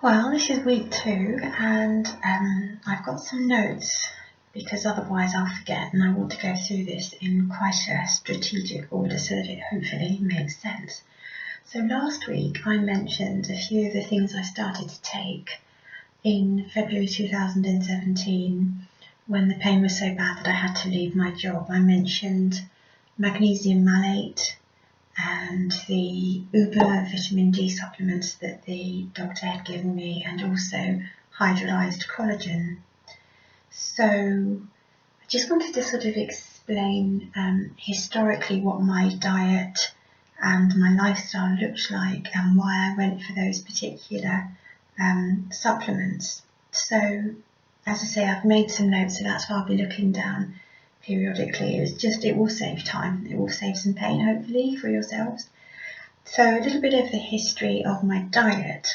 Well, this is week 2, and I've got some notes because otherwise I'll forget, and I want to go through this in quite a strategic order so that it hopefully makes sense. So last week I mentioned a few of the things I started to take in February 2017 when the pain was so bad that I had to leave my job. I mentioned magnesium malate and the Uber vitamin D supplements that the doctor had given me, and also hydrolyzed collagen. So I just wanted to sort of explain historically what my diet and my lifestyle looked like and why I went for those particular supplements. So as I say, I've made some notes, so that's why I'll be looking down periodically. It will save time, it will save some pain hopefully for yourselves. So a little bit of the history of my diet.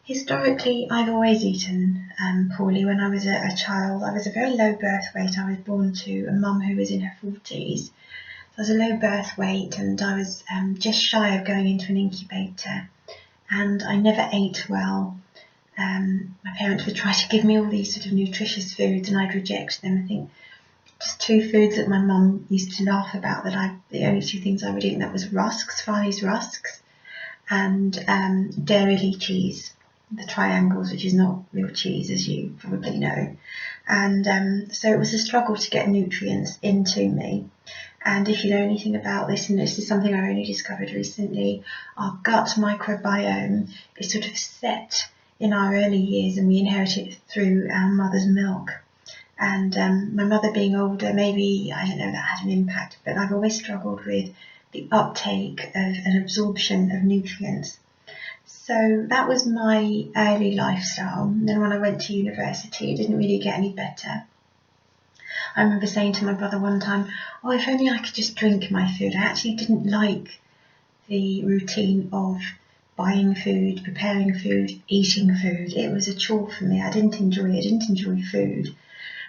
Historically, I've always eaten poorly. When I was a child, I was a very low birth weight. I was born to a mum who was in her 40s. So I was a low birth weight, and I was just shy of going into an incubator, and I never ate well. My parents would try to give me all these sort of nutritious foods and I'd reject them. I think just 2 foods that my mum used to laugh about, the only 2 things I would eat, and that was rusks, Farley's rusks, and dairy cheese, the triangles, which is not real cheese, as you probably know. And so it was a struggle to get nutrients into me. And if you know anything about this, and this is something I only discovered recently, our gut microbiome is sort of set in our early years, and we inherit it through our mother's milk. And my mother being older, maybe, I don't know, that had an impact, but I've always struggled with the uptake of an absorption of nutrients. So that was my early lifestyle. And then when I went to university, it didn't really get any better. I remember saying to my brother one time, oh, if only I could just drink my food. I actually didn't like the routine of buying food, preparing food, eating food. It was a chore for me. I didn't enjoy food.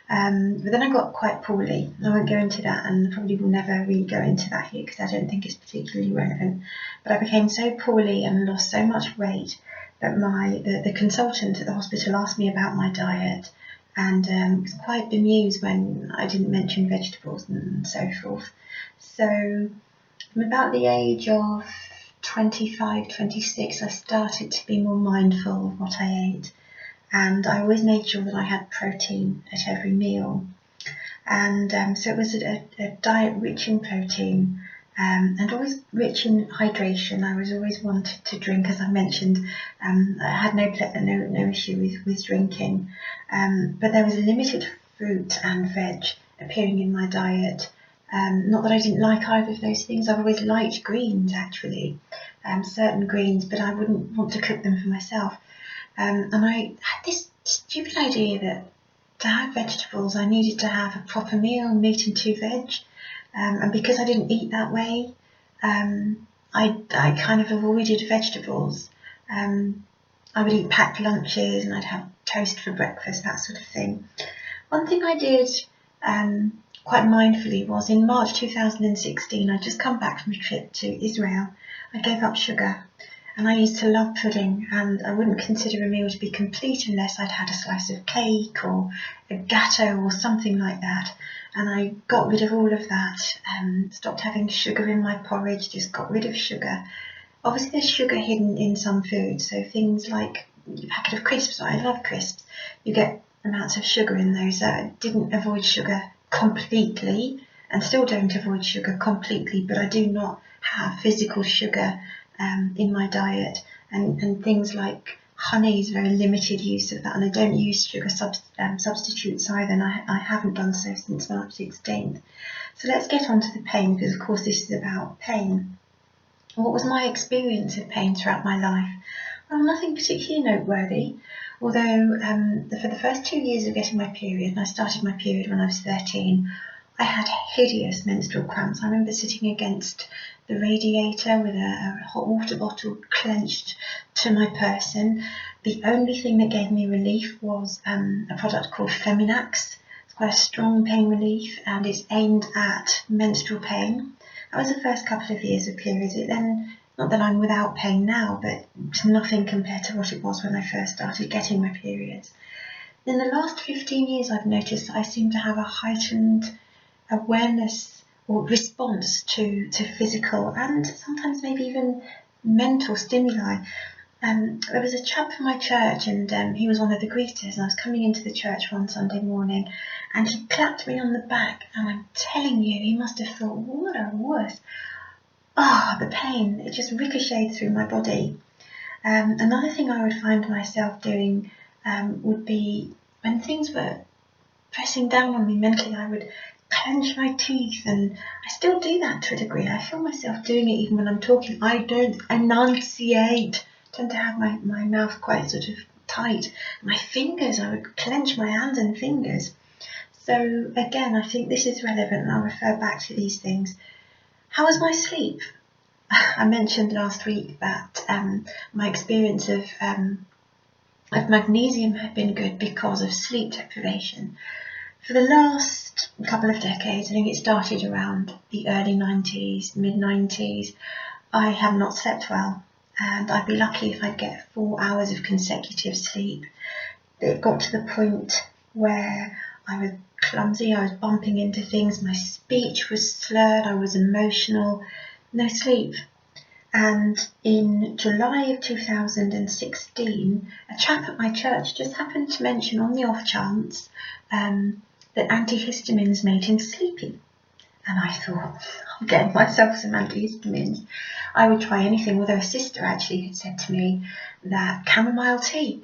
But then I got quite poorly. I won't go into that, and probably will never really go into that here because I don't think it's particularly relevant. But I became so poorly and lost so much weight that the consultant at the hospital asked me about my diet, and was quite bemused when I didn't mention vegetables and so forth. So from about the age of 25, 26, I started to be more mindful of what I ate. And I always made sure that I had protein at every meal. And so it was a diet rich in protein and always rich in hydration. I was always wanted to drink, as I mentioned. I had no issue with drinking. But there was limited fruit and veg appearing in my diet. Not that I didn't like either of those things. I've always liked greens, actually, certain greens, but I wouldn't want to cook them for myself. And I had this stupid idea that to have vegetables, I needed to have a proper meal, meat and 2 veg. And because I didn't eat that way, I kind of avoided vegetables. I would eat packed lunches, and I'd have toast for breakfast, that sort of thing. One thing I did quite mindfully was in March 2016, I'd just come back from a trip to Israel. I gave up sugar. And I used to love pudding, and I wouldn't consider a meal to be complete unless I'd had a slice of cake or a gâteau or something like that. And I got rid of all of that, stopped having sugar in my porridge, just got rid of sugar. Obviously there's sugar hidden in some foods, so things like a packet of crisps, I love crisps, you get amounts of sugar in those. So I didn't avoid sugar completely, and still don't avoid sugar completely, but I do not have physical sugar in my diet, and things like honey is very limited use of that, and I don't use sugar substitutes either, and I haven't done so since March 16th. So let's get on to the pain, because of course this is about pain. What was my experience of pain throughout my life? Well, nothing particularly noteworthy, although for the first 2 years of getting my period, and I started my period when I was 13, I had hideous menstrual cramps. I remember sitting against the radiator with a hot water bottle clenched to my person. The only thing that gave me relief was a product called Feminax. It's quite a strong pain relief, and it's aimed at menstrual pain. That was the first couple of years of periods. It then Not that I'm without pain now, but it's nothing compared to what it was when I first started getting my periods. In the last 15 years, I've noticed that I seem to have a heightened awareness or response to physical and sometimes maybe even mental stimuli. There was a chap from my church, and he was one of the greeters, and I was coming into the church one Sunday morning, and he clapped me on the back, and I'm telling you, he must have thought, what a wuss. The pain, it just ricocheted through my body. Another thing I would find myself doing would be when things were pressing down on me mentally, I would clench my teeth, and I still do that to a degree. I feel myself doing it even when I'm talking. I don't enunciate. I tend to have my mouth quite sort of tight. My fingers, I would clench my hands and fingers. So again, I think this is relevant, and I'll refer back to these things. How was my sleep? I mentioned last week that my experience of magnesium had been good because of sleep deprivation. For the last couple of decades, I think it started around the early 90s, mid-90s, I have not slept well, and I'd be lucky if I'd get 4 hours of consecutive sleep. It got to the point where I was clumsy, I was bumping into things, my speech was slurred, I was emotional, no sleep. And in July of 2016, a chap at my church just happened to mention on the off chance that antihistamines made him sleepy. And I thought, I'm getting myself some antihistamines. I would try anything, although a sister actually had said to me that chamomile tea,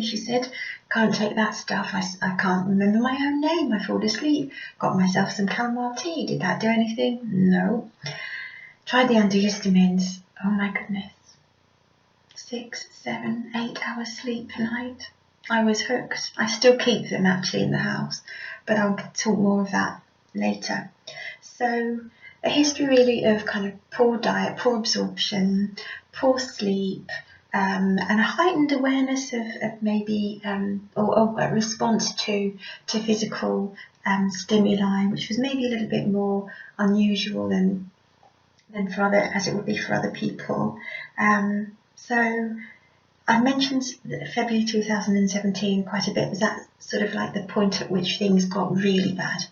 she said, can't take that stuff. I can't remember my own name. I fall asleep. Got myself some chamomile tea. Did that do anything? No. Tried the antihistamines. Oh my goodness. 6, 7, 8 hours sleep a night. I was hooked. I still keep them actually in the house, but I'll talk more of that later. So a history really of kind of poor diet, poor absorption, poor sleep, and a heightened awareness of maybe or a response to physical stimuli, which was maybe a little bit more unusual than for other people. So I mentioned February 2017 quite a bit. Was that sort of like the point at which things got really bad?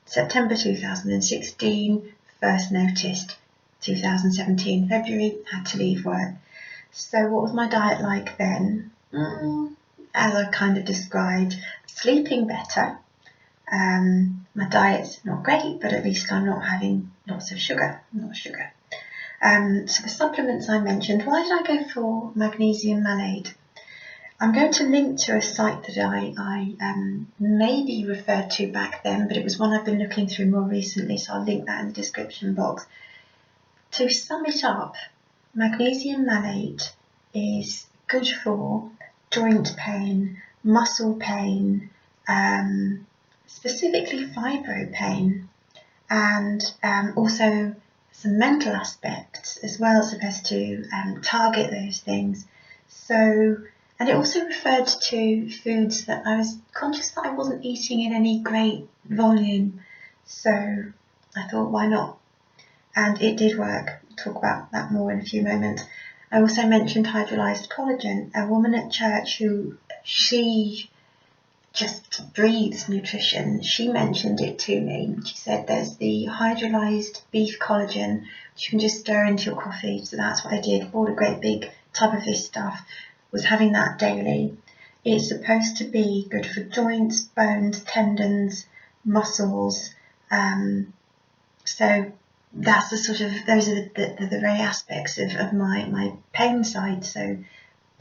September 2016, first noticed. 2017, February, had to leave work. So what was my diet like then? As I kind of described, sleeping better. My diet's not great, but at least I'm not having lots of sugar. So the supplements I mentioned, why did I go for magnesium malate? I'm going to link to a site that I maybe referred to back then, but it was one I've been looking through more recently, so I'll link that in the description box. To sum it up, magnesium malate is good for joint pain, muscle pain, specifically fibro pain, and also some mental aspects as well, supposed to target those things. So, and it also referred to foods that I was conscious that I wasn't eating in any great volume. So I thought, why not? And it did work. I'll talk about that more in a few moments. I also mentioned hydrolyzed collagen. A woman at church who she just breathes nutrition. She mentioned it to me. She said there's the hydrolyzed beef collagen, which you can just stir into your coffee. So that's what I did. Bought a great big tub of this stuff. Was having that daily. It's supposed to be good for joints, bones, tendons, muscles. So that's the sort of, those are the very aspects of my pain side. So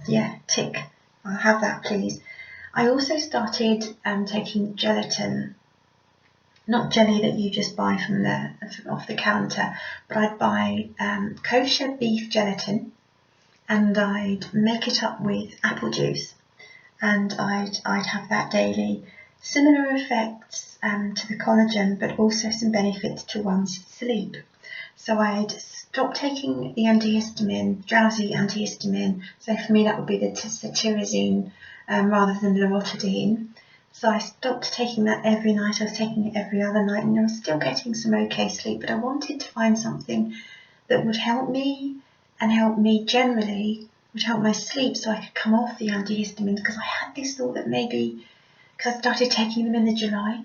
yeah, tick. I'll have that, please. I also started taking gelatin, not jelly that you just buy from off the counter, but I'd buy kosher beef gelatin, and I'd make it up with apple juice, and I'd have that daily. Similar effects to the collagen, but also some benefits to one's sleep. So I'd stop taking the antihistamine, drowsy antihistamine. So for me that would be the cetirizine rather than lamotrigine. So I stopped taking that every night. I was taking it every other night, and I was still getting some okay sleep, but I wanted to find something that would help me and help me generally, would help my sleep so I could come off the antihistamines, because I had this thought that maybe, because I started taking them in the July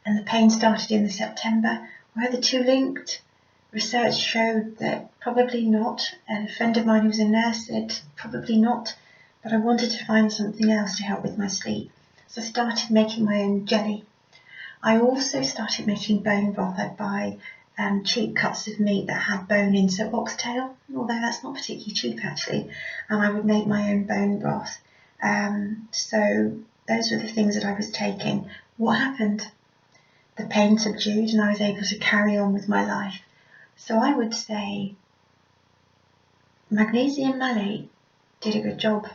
and the pain started in the September, were the two linked? Research showed that probably not, and a friend of mine who was a nurse said probably not, but I wanted to find something else to help with my sleep. So I started making my own jelly. I also started making bone broth. I'd buy cheap cuts of meat that had bone in, so oxtail, although that's not particularly cheap actually, and I would make my own bone broth. So those were the things that I was taking. What happened? The pain subdued and I was able to carry on with my life. So I would say magnesium malate did a good job.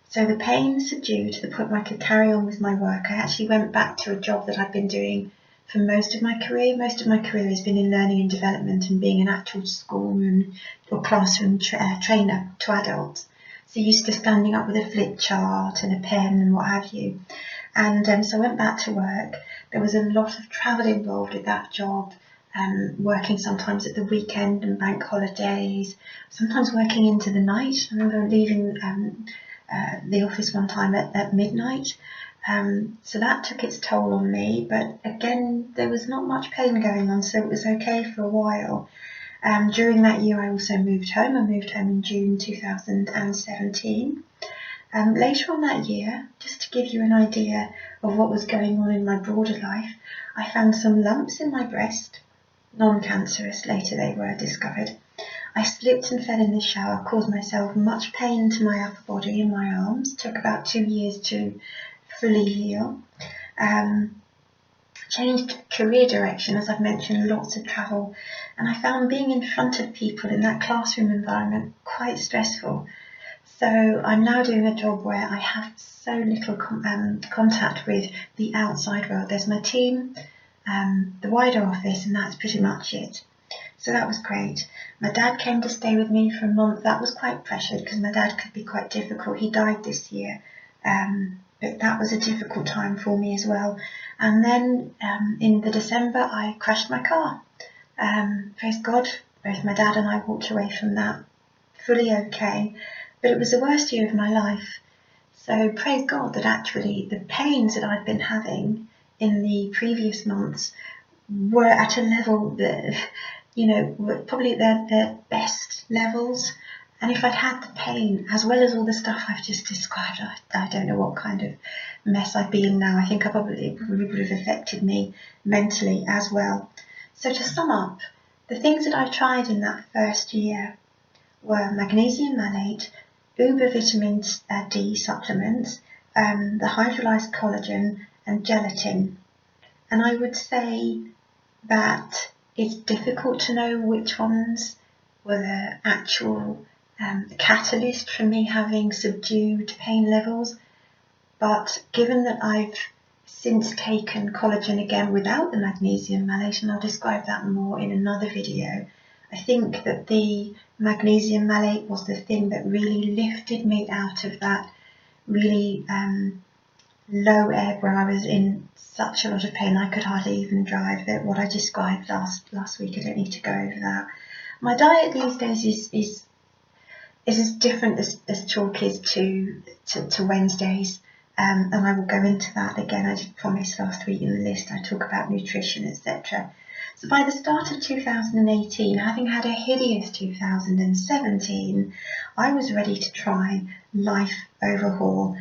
So the pain subdued to the point where I could carry on with my work. I actually went back to a job that I've been doing for most of my career. Most of my career has been in learning and development and being an actual schoolroom or classroom trainer to adults. So used to standing up with a flip chart and a pen and what have you. And so I went back to work. There was a lot of travel involved with that job, working sometimes at the weekend and bank holidays, sometimes working into the night. I remember leaving the office one time at midnight. So that took its toll on me, but again, there was not much pain going on, so it was okay for a while. During that year, I also moved home. I moved home in June 2017. Later on that year, just to give you an idea of what was going on in my broader life, I found some lumps in my breast, non-cancerous, later they were discovered. I slipped and fell in the shower, caused myself much pain to my upper body and my arms, took about 2 years to fully heal. Changed career direction, as I've mentioned, lots of travel, and I found being in front of people in that classroom environment quite stressful. So I'm now doing a job where I have so little contact with the outside world. There's my team, the wider office, and that's pretty much it. So that was great. My dad came to stay with me for a month. That was quite pressured because my dad could be quite difficult. He died this year, but that was a difficult time for me as well. And then in the December, I crashed my car. Praise God, both my dad and I walked away from that fully okay, but it was the worst year of my life. So praise God that actually the pains that I'd been having in the previous months were at a level that, you know, were probably their best levels. And if I'd had the pain, as well as all the stuff I've just described, I don't know what kind of mess I'd be in now. I think it probably would have affected me mentally as well. So to sum up, the things that I tried in that first year were magnesium malate, uber vitamin D supplements, the hydrolyzed collagen and gelatin. And I would say that it's difficult to know which ones were the actual catalyst for me having subdued pain levels. But given that I've since taken collagen again without the magnesium malate, and I'll describe that more in another video, I think that the magnesium malate was the thing that really lifted me out of that really low ebb where I was in such a lot of pain I could hardly even drive. That what I described last week, I don't need to go over that. My diet these days is as different as chalk is to Wednesdays, and I will go into that again. I did promise last week in the list I talk about nutrition, etc. So by the start of 2018, having had a hideous 2017, I was ready to try life overhaul,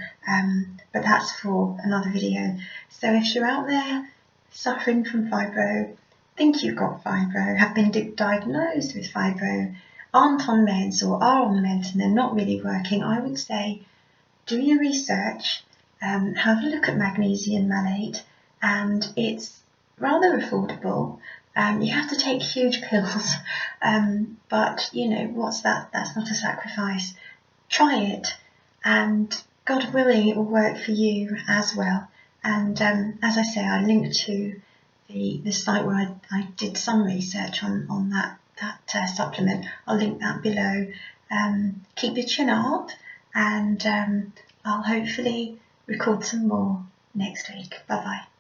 but that's for another video. So if you're out there suffering from fibro, think you've got fibro, have been diagnosed with fibro, aren't on meds or are on meds and they're not really working, I would say do your research, have a look at magnesium malate, and it's rather affordable. You have to take huge pills, but you know, what's that? That's not a sacrifice. Try it, and God willing, it will work for you as well. And as I say, I linked to the site where I did some research on that supplement. I'll link that below. Keep your chin up, and I'll hopefully record some more next week. Bye bye.